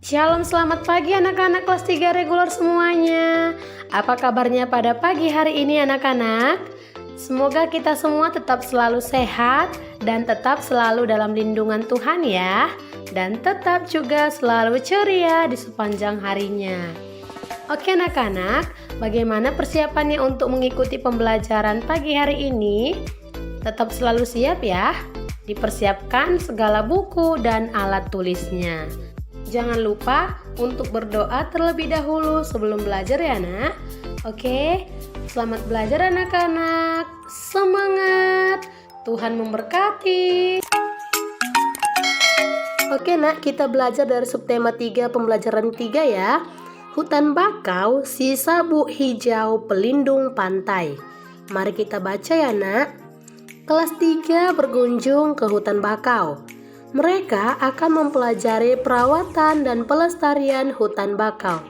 Shalom, selamat pagi anak-anak kelas 3 reguler semuanya. Apa kabarnya pada pagi hari ini anak-anak? Semoga kita semua tetap selalu sehat dan tetap selalu dalam lindungan Tuhan ya. Dan tetap juga selalu ceria di sepanjang harinya. Oke anak-anak, bagaimana persiapannya untuk mengikuti pembelajaran pagi hari ini? Tetap selalu siap ya. Dipersiapkan segala buku dan alat tulisnya. Jangan lupa untuk berdoa terlebih dahulu sebelum belajar ya nak. Oke, selamat belajar anak-anak. Semangat, Tuhan memberkati. Oke nak, kita belajar dari subtema 3 pembelajaran 3 ya. Hutan bakau, si sabuk hijau pelindung pantai. Mari kita baca ya nak. Kelas 3 berkunjung ke hutan bakau. Mereka akan mempelajari perawatan dan pelestarian hutan bakau.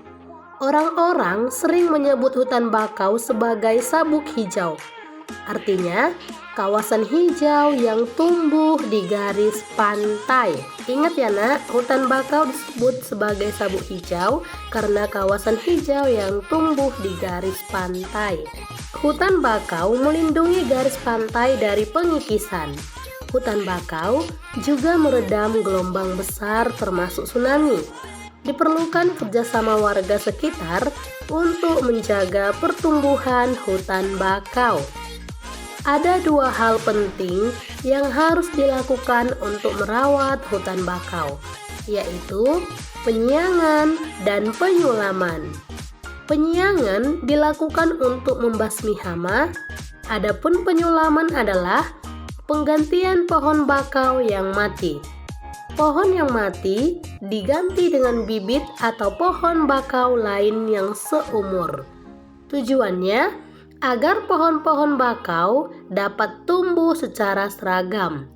Orang-orang sering menyebut hutan bakau sebagai sabuk hijau. Artinya, kawasan hijau yang tumbuh di garis pantai. Ingat ya nak, hutan bakau disebut sebagai sabuk hijau karena kawasan hijau yang tumbuh di garis pantai. Hutan bakau melindungi garis pantai dari pengikisan. Hutan bakau juga meredam gelombang besar termasuk tsunami. Diperlukan kerjasama warga sekitar untuk menjaga pertumbuhan hutan bakau. Ada 2 hal penting yang harus dilakukan untuk merawat hutan bakau, yaitu penyiangan dan penyulaman. Penyiangan dilakukan untuk membasmi hama, adapun penyulaman adalah penggantian pohon bakau yang mati. Pohon yang mati diganti dengan bibit atau pohon bakau lain yang seumur. Tujuannya agar pohon-pohon bakau dapat tumbuh secara seragam.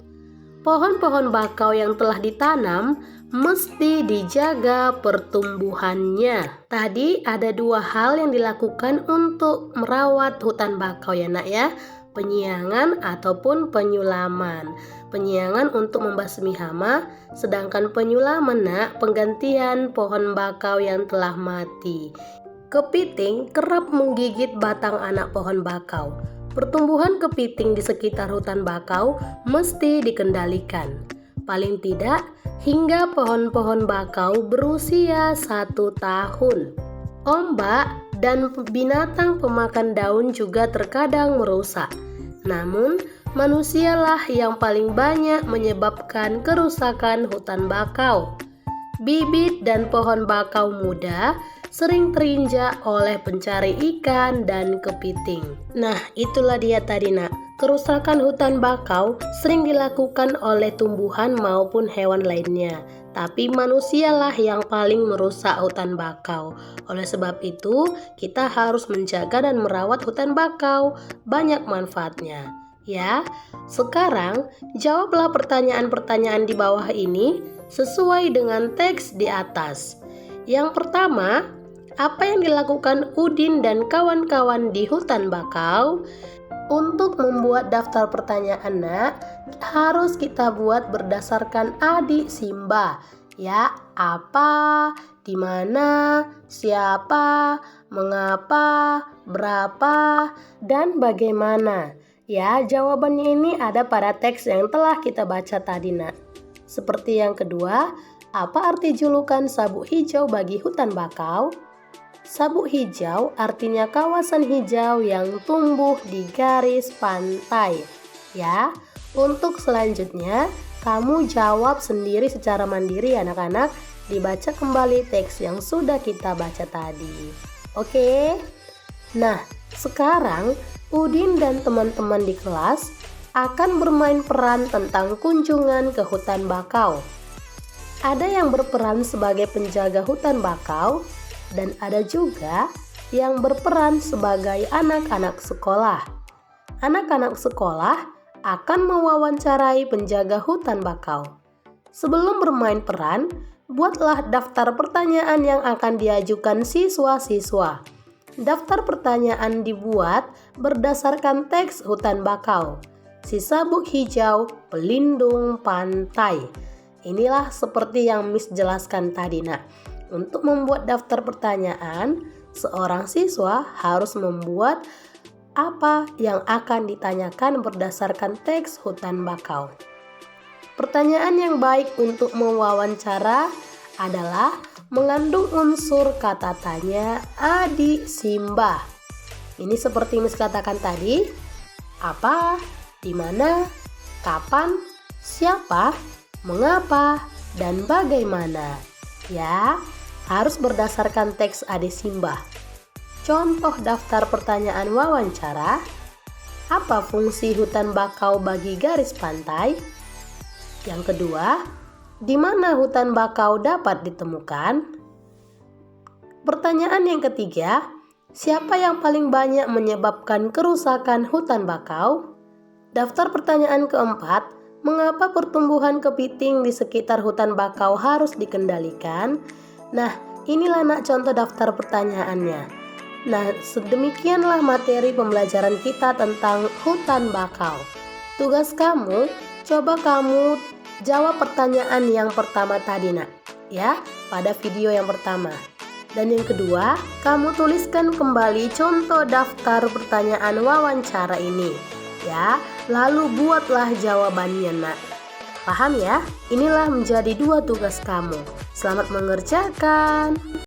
Pohon-pohon bakau yang telah ditanam mesti dijaga pertumbuhannya. Tadi ada 2 hal yang dilakukan untuk merawat hutan bakau ya nak ya. Penyiangan ataupun penyulaman. Penyiangan untuk membasmi hama, sedangkan penyulaman nak penggantian pohon bakau yang telah mati. Kepiting kerap menggigit batang anak pohon bakau. Pertumbuhan kepiting di sekitar hutan bakau mesti dikendalikan. Paling tidak hingga pohon-pohon bakau berusia 1 tahun. Ombak dan binatang pemakan daun juga terkadang merusak. Namun, manusialah yang paling banyak menyebabkan kerusakan hutan bakau. Bibit dan pohon bakau muda sering terinjak oleh pencari ikan dan kepiting. Nah, itulah dia tadi nak. Kerusakan hutan bakau sering dilakukan oleh tumbuhan maupun hewan lainnya. Tapi manusialah yang paling merusak hutan bakau. Oleh sebab itu, kita harus menjaga dan merawat hutan bakau. Banyak manfaatnya. Ya, sekarang jawablah pertanyaan-pertanyaan di bawah ini sesuai dengan teks di atas. Yang pertama, apa yang dilakukan Udin dan kawan-kawan di hutan bakau? Untuk membuat daftar pertanyaan nak, harus kita buat berdasarkan adik Simba. Ya, apa, di mana, siapa, mengapa, berapa, dan bagaimana. Ya, jawabannya ini ada pada teks yang telah kita baca tadi nak. Seperti yang kedua, apa arti julukan sabuk hijau bagi hutan bakau? Sabuk hijau artinya kawasan hijau yang tumbuh di garis pantai. Ya, untuk selanjutnya kamu jawab sendiri secara mandiri anak-anak. Dibaca kembali teks yang sudah kita baca tadi. Oke? Nah, sekarang Udin dan teman-teman di kelas akan bermain peran tentang kunjungan ke hutan bakau. Ada yang berperan sebagai penjaga hutan bakau, dan ada juga yang berperan sebagai anak-anak sekolah. Anak-anak sekolah akan mewawancarai penjaga hutan bakau. Sebelum bermain peran, buatlah daftar pertanyaan yang akan diajukan siswa-siswa. Daftar pertanyaan dibuat berdasarkan teks hutan bakau. Si sabuk hijau pelindung pantai. inilah seperti yang Miss jelaskan tadi, Nak. Untuk membuat daftar pertanyaan, seorang siswa harus membuat apa yang akan ditanyakan berdasarkan teks hutan bakau. Pertanyaan yang baik untuk mewawancara adalah mengandung unsur kata tanya Adi Simbah. Ini seperti Miss katakan tadi, apa, di mana, kapan, siapa, mengapa, dan bagaimana. Ya, harus berdasarkan teks Adi Simbah. Contoh daftar pertanyaan wawancara, apa fungsi hutan bakau bagi garis pantai? Yang kedua, di mana hutan bakau dapat ditemukan? Pertanyaan yang ketiga, siapa yang paling banyak menyebabkan kerusakan hutan bakau? Daftar pertanyaan keempat, mengapa pertumbuhan kepiting di sekitar hutan bakau harus dikendalikan? Nah, inilah Nak contoh daftar pertanyaannya. Nah, sedemikianlah materi pembelajaran kita tentang hutan bakau. Tugas kamu, coba kamu jawab pertanyaan yang pertama tadi, Nak, ya, pada video yang pertama. Dan yang kedua, kamu tuliskan kembali contoh daftar pertanyaan wawancara ini, ya. Lalu buatlah jawabannya, Nak. Paham ya? Inilah menjadi 2 tugas kamu. Selamat mengerjakan.